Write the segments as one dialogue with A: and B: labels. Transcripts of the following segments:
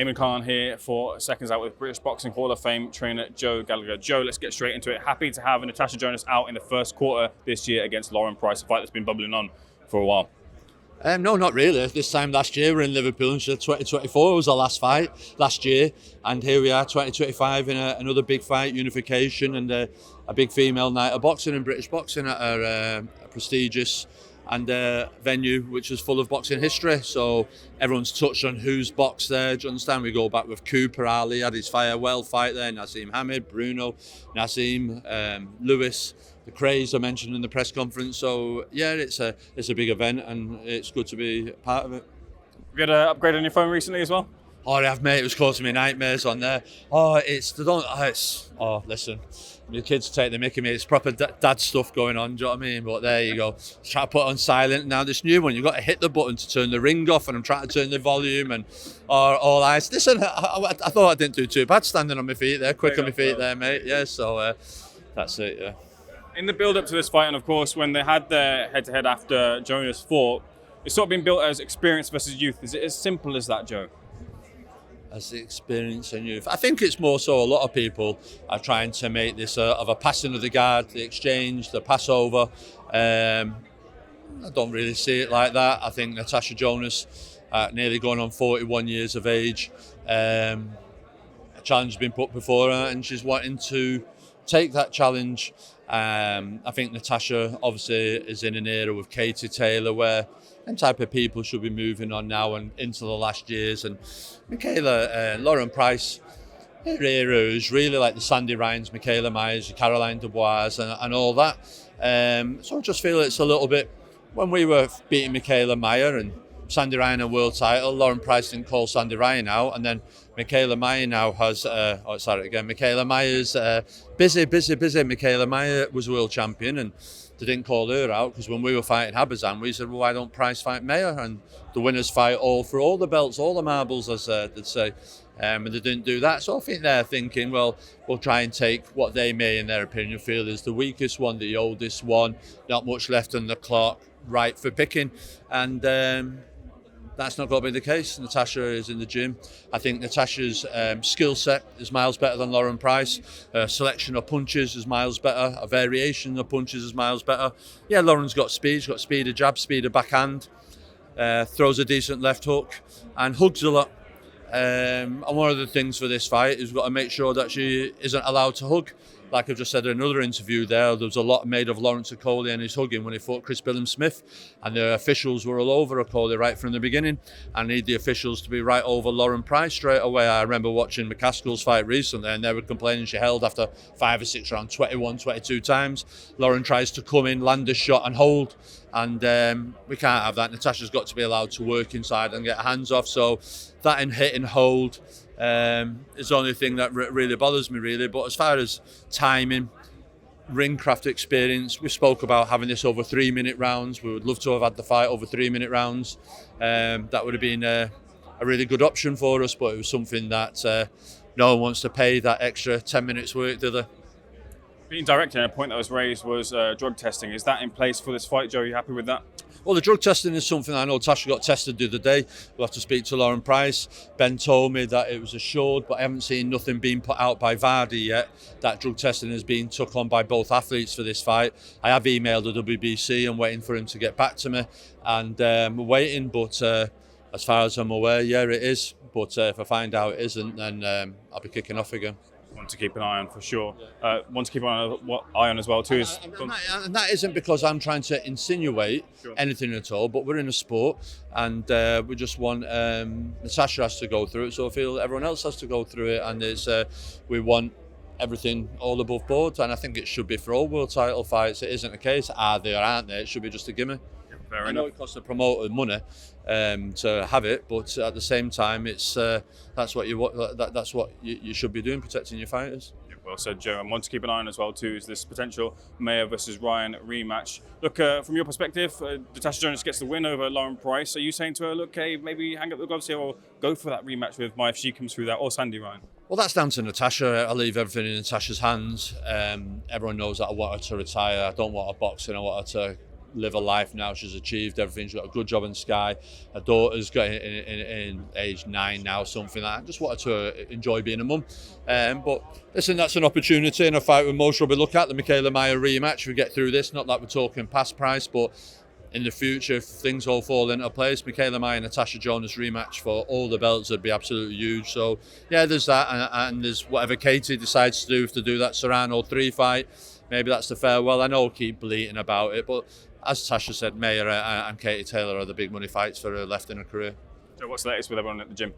A: Eamon Khan here for Seconds Out with British Boxing Hall of Fame trainer Joe Gallagher. Joe, let's get straight into it. Happy to have Natasha Jonas out in the first quarter this year against Lauren Price, a fight that's been bubbling on for a while.
B: No, not really. This time last year we're in Liverpool, and 2024 was our last fight last year, and here we are 2025 in another big fight, unification, and a big female night of boxing and British boxing at a prestigious and venue which is full of boxing history. So everyone's touched on who's boxed there. Do you understand? We go back with Cooper, Ali had his farewell fight there, Naseem Hamed, Bruno, Naseem, Lewis, the Craze I mentioned in the press conference. So yeah, it's a big event and it's good to be part of it.
A: Have you had an upgrade on your phone recently as well?
B: Oh, I have, mate. It was causing me nightmares on there. Listen, the kids take the mickey, mate. It's proper dad stuff going on, do you know what I mean? But there you go. Try to put it on silent. Now this new one, you've got to hit the button to turn the ring off, and I'm trying to turn the volume and all eyes. Listen, I thought I didn't do too bad standing on my feet there, quick on my feet there, mate. Yeah, so that's it, yeah.
A: In the build-up to this fight, and of course, when they had their head-to-head after Jonas fought, it's sort of been built as experience versus youth. Is it as simple as that, Joe?
B: As the experience and youth. I think it's more so a lot of people are trying to make this of a passing of the guard, the exchange, the passover. I don't really see it like that. I think Natasha Jonas, nearly going on 41 years of age, a challenge has been put before her and she's wanting to take that challenge. I think Natasha obviously is in an era with Katie Taylor where them type of people should be moving on now and into the last years. And Lauren Price, her era is really like the Sandy Ryans, Michaela Myers, Caroline Dubois and all that. So I just feel it's a little bit, when we were beating Michaela Meyer and Sandy Ryan a world title, Lauren Price didn't call Sandy Ryan out, and then Michaela Meyer now has, Michaela Myers, busy. Michaela Meyer was world champion and they didn't call her out because when we were fighting Habazan, we said, well, why don't Price fight Meyer? And the winners fight all for all the belts, all the marbles, as they'd say. And they didn't do that. So I think they're thinking, well, we'll try and take what they may, in their opinion, feel is the weakest one, the oldest one, not much left on the clock, right for picking. And that's not going to be the case. Natasha is in the gym. I think Natasha's skill set is miles better than Lauren Price. Her selection of punches is miles better. A variation of punches is miles better. Yeah, Lauren's got speed. She's got speed of jab, speed of backhand. Throws a decent left hook and hugs a lot. And one of the things for this fight is we've got to make sure that she isn't allowed to hug. Like I've just said in another interview there was a lot made of Lawrence Okoli and his hugging when he fought Chris Billum-Smith, and the officials were all over Okoli right from the beginning. I need the officials to be right over Lauren Price straight away. I remember watching McCaskill's fight recently and they were complaining she held after 5 or 6 rounds 21, 22 times. Lauren tries to come in, land a shot and hold, and we can't have that. Natasha's got to be allowed to work inside and get her hands off, so that and hit and hold is the only thing that really bothers me, really. But as far as timing, ringcraft experience, we spoke about having this over 3-minute rounds. We would love to have had the fight over 3-minute rounds. That would have been a really good option for us, but it was something that no one wants to pay that extra 10 minutes work, do they?
A: Being direct here, a point that was raised was drug testing. Is that in place for this fight, Joe? Are you happy with that?
B: Well, the drug testing is something I know Tasha got tested the other day. We'll have to speak to Lauren Price. Ben told me that it was assured, but I haven't seen nothing being put out by Vardy yet. That drug testing is being took on by both athletes for this fight. I have emailed the WBC and waiting for him to get back to me. And we're waiting, but as far as I'm aware, yeah, it is. But if I find out it isn't, then I'll be kicking off again.
A: Want to keep an eye on for sure. Want to keep an eye on as well too.
B: And that isn't because I'm trying to insinuate anything at all, but we're in a sport and we just want Natasha has to go through it, so I feel everyone else has to go through it, and it's we want everything all above board, and I think it should be for all world title fights. It isn't a case, are they or aren't they? It should be just a gimme.
A: Fair
B: I know it costs the promoter money to have it, but at the same time, it's that's what you should be doing, protecting your fighters.
A: Well said, Joe. And one to keep an eye on as well too is this potential Mayer versus Ryan rematch. Look, from your perspective, Natasha Jonas gets the win over Lauren Price. Are you saying to her, look, hey, maybe hang up the gloves here or go for that rematch with Mayer if she comes through that, or Sandy Ryan?
B: Well, that's down to Natasha. I leave everything in Natasha's hands. Everyone knows that I want her to retire. I don't want her boxing. I want her to live a life now. She's achieved everything. She's got a good job in Sky. Her daughter's got in age 9 now, something like that. Just wanted to enjoy being a mum. But listen, that's an opportunity and a fight we most probably look at, the Michaela Mayer rematch. We get through this, not that we're talking past price, but in the future, if things all fall into place, Michaela Mayer and Tasha Jonas rematch for all the belts would be absolutely huge. So yeah, there's that, and there's whatever Katie decides to do, if to do that Serrano 3 fight, maybe that's the farewell. I know I'll keep bleating about it, but as Tasha said, Mayer and Katie Taylor are the big money fights for her left in her career.
A: So what's the latest with everyone at the gym?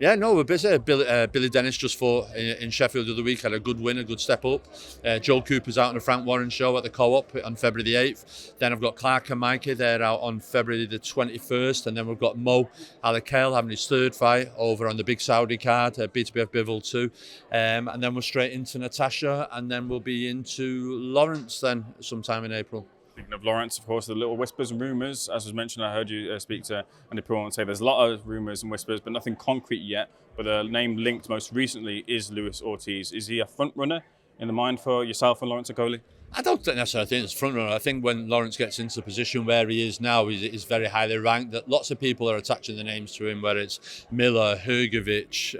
B: Yeah, no, we're busy. Billy Dennis just fought in Sheffield the other week, had a good win, a good step up. Joe Cooper's out on the Frank Warren show at the Co-op on February the 8th. Then I've got Clark and Mikey, they're out on February the 21st. And then we've got Mo Alakale having his 3rd fight over on the big Saudi card, BTBF Bivol 2. And then we're straight into Natasha, and then we'll be into Lawrence then sometime in April.
A: Speaking of Lawrence, of course, the little whispers and rumours. As was mentioned, I heard you speak to Andy Pearl and say there's a lot of rumours and whispers, but nothing concrete yet. But the name linked most recently is Luis Ortiz. Is he a front runner in the mind for yourself and Lawrence Okoli?
B: I don't necessarily think it's front runner. I think when Lawrence gets into the position where he is now, he's very highly ranked. That lots of people are attaching the names to him, whether it's Miller, Hrgovic,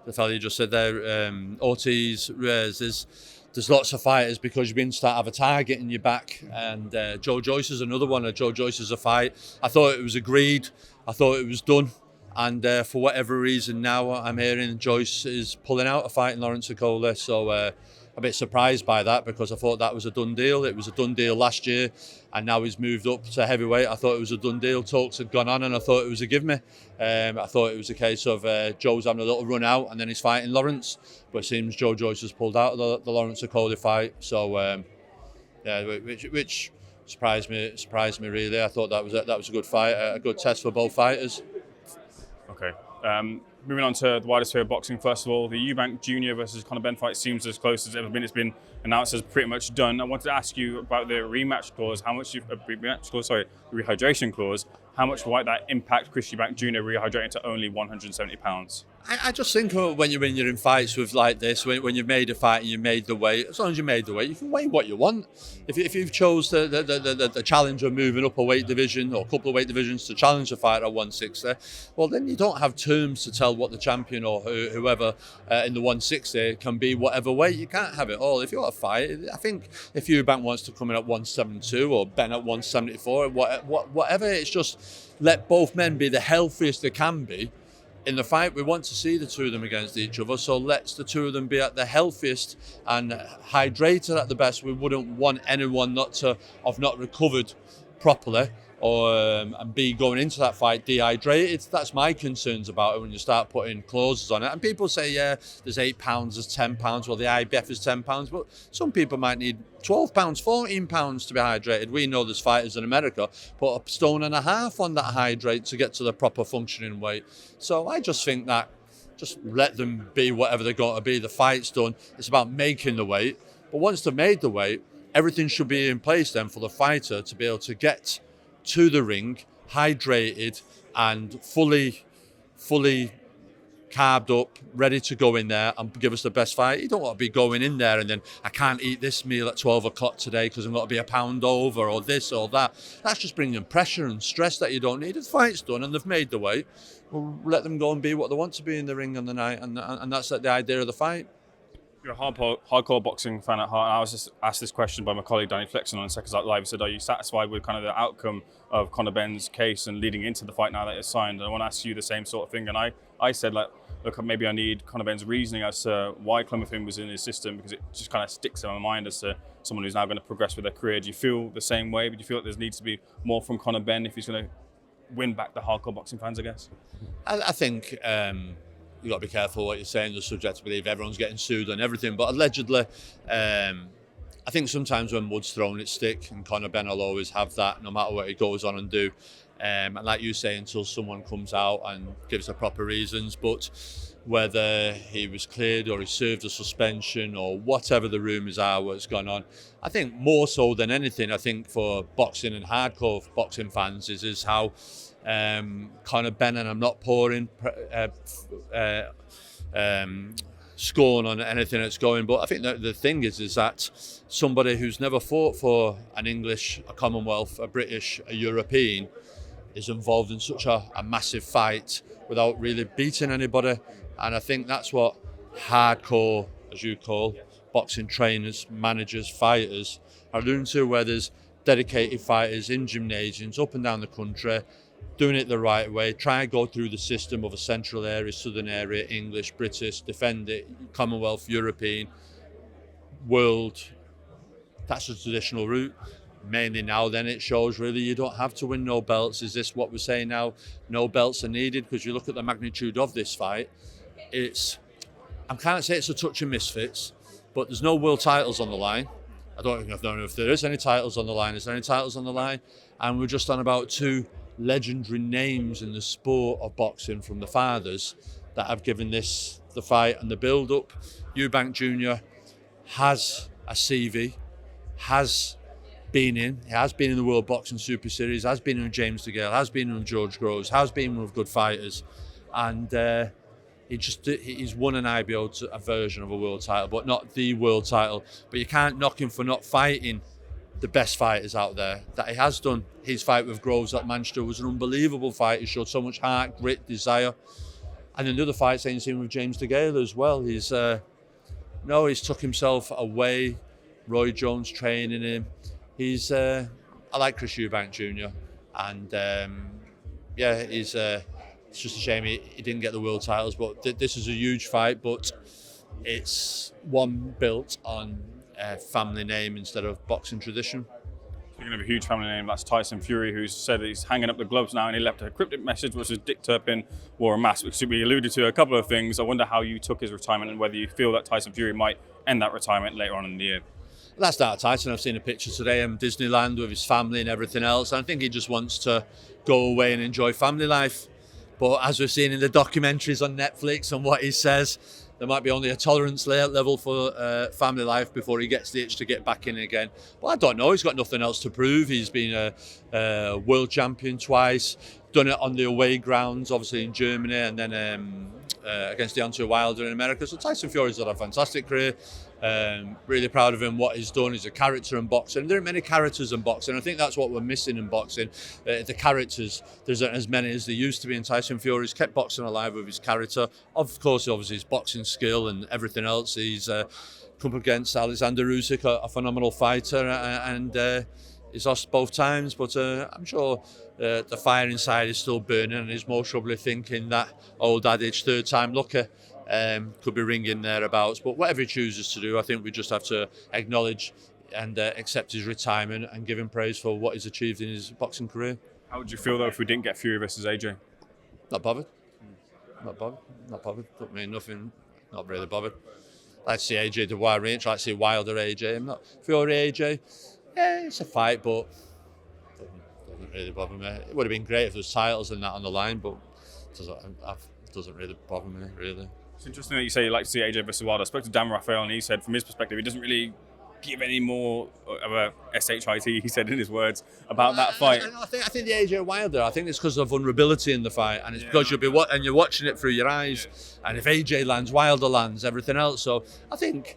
B: the fellow you just said there, Ortiz, Reyes. There's lots of fighters because you begin to start have a target in your back, and Joe Joyce is another one. Joe Joyce is a fight. I thought it was agreed. I thought it was done, and for whatever reason now I'm hearing Joyce is pulling out a fight in Lawrence Okoli. So a bit surprised by that because I thought that was a done deal. It was a done deal last year, and now he's moved up to heavyweight. I thought it was a done deal. Talks had gone on, and I thought it was a give me. I thought it was a case of Joe's having a little run out, and then he's fighting Lawrence. But it seems Joe Joyce has pulled out of the Lawrence Okoli fight. So yeah, which surprised me really. I thought that was a good fight, a good test for both fighters.
A: Okay. Moving on to the wider sphere of boxing, first of all, the Eubank Jr versus Conor Benn fight seems as close as it's ever been. It's been announced as pretty much done. I wanted to ask you about the rematch clause. Rehydration clause. How much might that impact Chris Eubank Jr. rehydrating to only 170 pounds?
B: I just think when you're in fights with like this, when you've made a fight and you made the weight, as long as you made the weight, you can weigh what you want. If you've chose the challenge of moving up a weight division or a couple of weight divisions to challenge a fighter at 160, well then you don't have terms to tell what the champion or whoever in the 160 can be whatever weight. You can't have it all. If you want to fight, I think if Eubank wants to come in at 172 or Ben at 174, whatever, it's just let both men be the healthiest they can be. In the fight, we want to see the two of them against each other, so let's the two of them be at the healthiest and hydrated at the best. We wouldn't want anyone not recovered properly or and be going into that fight dehydrated. That's my concerns about it when you start putting clauses on it. And people say, yeah, there's £8, there's £10, well, the IBF is £10, but some people might need £12, £14 to be hydrated. We know there's fighters in America put a stone and a half on that hydrate to get to the proper functioning weight. So I just think that just let them be whatever they're going to be. The fight's done. It's about making the weight. But once they've made the weight, everything should be in place then for the fighter to be able to get to the ring, hydrated and fully carved up, ready to go in there and give us the best fight. You don't want to be going in there and then I can't eat this meal at 12 o'clock today because I'm going to be a pound over or this or that. That's just bringing pressure and stress that you don't need. The fight's done and they've made the weight. We'll let them go and be what they want to be in the ring on the night, and that's the idea of the fight.
A: You're a hardcore boxing fan at heart. I was just asked this question by my colleague Danny Flexon on SecondsOut Live. He said, are you satisfied with kind of the outcome of Conor Benn's case and leading into the fight now that it's signed? And I want to ask you the same sort of thing. And I said, like, look, maybe I need Conor Benn's reasoning as to why clomiphene was in his system, because it just kind of sticks in my mind as to someone who's now going to progress with their career. Do you feel the same way? Do you feel like there needs to be more from Conor Benn if he's going to win back the hardcore boxing fans, I guess?
B: I think you've got to be careful what you're saying. You're subject to believe everyone's getting sued and everything. But allegedly, I think sometimes when mud's thrown, it sticks. And Conor Benn will always have that, no matter what he goes on and do. And like you say, until someone comes out and gives the proper reasons. But whether he was cleared or he served a suspension or whatever the rumours are, what's gone on, I think more so than anything, I think for boxing and hardcore boxing fans is how Conor Benn, and I'm not pouring scorn on anything that's going. But I think that the thing is that somebody who's never fought for an English, a Commonwealth, a British, a European is involved in such a massive fight without really beating anybody. And I think that's what hardcore, as you call, boxing trainers, managers, fighters are doing to, where there's dedicated fighters in gymnasiums up and down the country, doing it the right way, try and go through the system of a central area, southern area, English, British, defend it, Commonwealth, European, world. That's the traditional route. Mainly now then it shows really you don't have to win no belts. Is this what we're saying now? No belts are needed, because you look at the magnitude of this fight. I can't say it's a touch of misfits, but there's no world titles on the line. I don't know if there is any titles on the line. Is there any titles on the line? And we're just on about two legendary names in the sport of boxing from the fathers that have given this the fight and the build-up. Eubank Jr has a CV, has been in the World Boxing Super Series, has been in James DeGale, has been in George Groves, has been with good fighters, and he's won an IBO, a version of a world title, but not the world title. But you can't knock him for not fighting the best fighters out there that he has done. His fight with Groves at Manchester was an unbelievable fight. He showed so much heart, grit, desire. And then the other fights I've seen with James DeGale as well. He's took himself away. Roy Jones training him. I like Chris Eubank Jr. And it's just a shame he didn't get the world titles. But this is a huge fight, but it's one built on family name instead of boxing tradition.
A: Speaking of a huge family name, that's Tyson Fury, who's said that he's hanging up the gloves now, and he left a cryptic message which was Dick Turpin wore a mask, which we alluded to a couple of things. I wonder how you took his retirement and whether you feel that Tyson Fury might end that retirement later on in the year.
B: That's not Tyson. I've seen a picture today in Disneyland with his family and everything else. I think he just wants to go away and enjoy family life. But as we've seen in the documentaries on Netflix and what he says, there might be only a tolerance level for family life before he gets the itch to get back in again. But I don't know. He's got nothing else to prove. He's been a world champion twice, done it on the away grounds, obviously in Germany, and then against Deontay Wilder in America. So Tyson Fury's had a fantastic career. Really proud of him, what he's done. He's a character in boxing. There are many characters in boxing. I think that's what we're missing in boxing. The characters, there's as many as there used to be in Tyson Fury's kept boxing alive with his character. Of course, obviously his boxing skill and everything else. He's come up against Alexander Usyk, a phenomenal fighter, and he's lost both times. But I'm sure the fire inside is still burning, and he's most probably thinking that old adage, third time lucky. Could be ringing thereabouts, but whatever he chooses to do, I think we just have to acknowledge and accept his retirement and give him praise for what he's achieved in his boxing career.
A: How would you feel though if we didn't get Fury versus AJ?
B: Not bothered. Not bothered. Don't mean nothing. Not really bothered. I'd like to see AJ Dubois reach. I'd like to see Wilder AJ. I'm not Fury AJ. Yeah, it's a fight, but doesn't really bother me. It would have been great if there was titles and that on the line, but it doesn't really bother me, really.
A: It's interesting that you say you'd like to see AJ versus Wilder. I spoke to Dan Raphael, and he said from his perspective, he doesn't really give any more of a shit, he said in his words, about that fight.
B: I think the AJ Wilder, I think it's because of vulnerability in the fight, and it's because you're watching it through your eyes, and if AJ lands, Wilder lands, everything else. So I think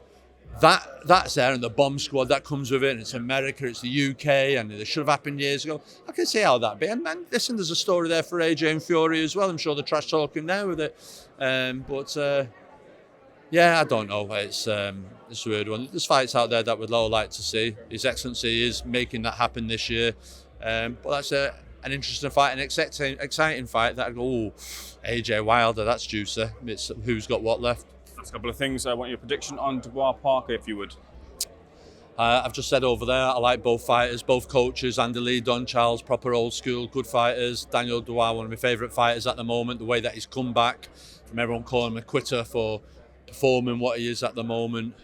B: that's there, and the bomb squad that comes with it, and it's America, it's the UK, and it should have happened years ago. I can see how that'd be. And listen, there's a story there for AJ and Fury as well. I'm sure they're trash talking now with it. I don't know. It's a weird one. There's fights out there that we'd all like to see. His Excellency is making that happen this year. But that's an interesting fight, an exciting fight. That AJ Wilder, that's juicy. It's who's got what left.
A: That's a couple of things. I want your prediction on Dubois Parker, if you would.
B: I've just said over there, I like both fighters, both coaches. Andy Lee, Don Charles, proper old school, good fighters. Daniel Dubois, one of my favourite fighters at the moment. The way that he's come back from everyone calling him a quitter for performing what he is at the moment.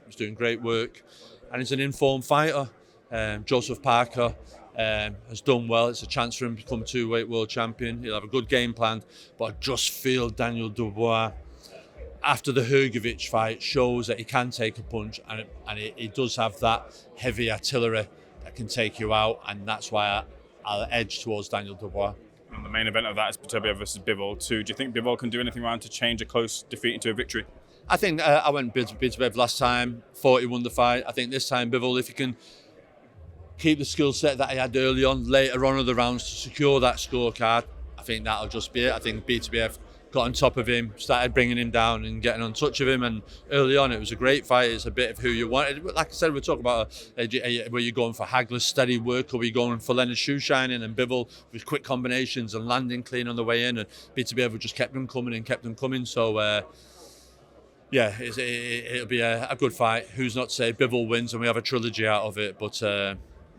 B: He's doing great work. And he's an informed fighter. Joseph Parker has done well. It's a chance for him to become two-weight world champion. He'll have a good game plan. But I just feel Daniel Dubois, after the Hrgovic fight, shows that he can take a punch, and he does have that heavy artillery that can take you out, and that's why I'll edge towards Daniel Dubois.
A: And the main event of that is Beterbiev versus Bivol too. Do you think Bivol can do anything around to change a close defeat into a victory?
B: I think I went Bitabev last time, thought he won the fight. I think this time Bivol, if he can keep the skill set that he had early on, later on in the rounds to secure that scorecard, I think that'll just be it. I think Bitabev got on top of him, started bringing him down and getting on touch of him, and early on it was a great fight. It's a bit of who you wanted. Like I said, we're talking about were you going for Hagler's steady work, or were you going for Leonard's shoe shining, and Bivol with quick combinations and landing clean on the way in, and Bitabev just kept them coming. So yeah, it'll be a good fight. Who's not to say Bivol wins and we have a trilogy out of it, but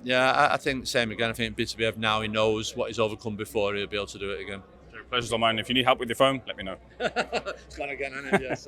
B: yeah, I think same again. I think Bitabev, now he knows what he's overcome before, he'll be able to do it again.
A: Pleasure's all mine. If you need help with your phone, let me know.
B: It's gone again, isn't it? Yes,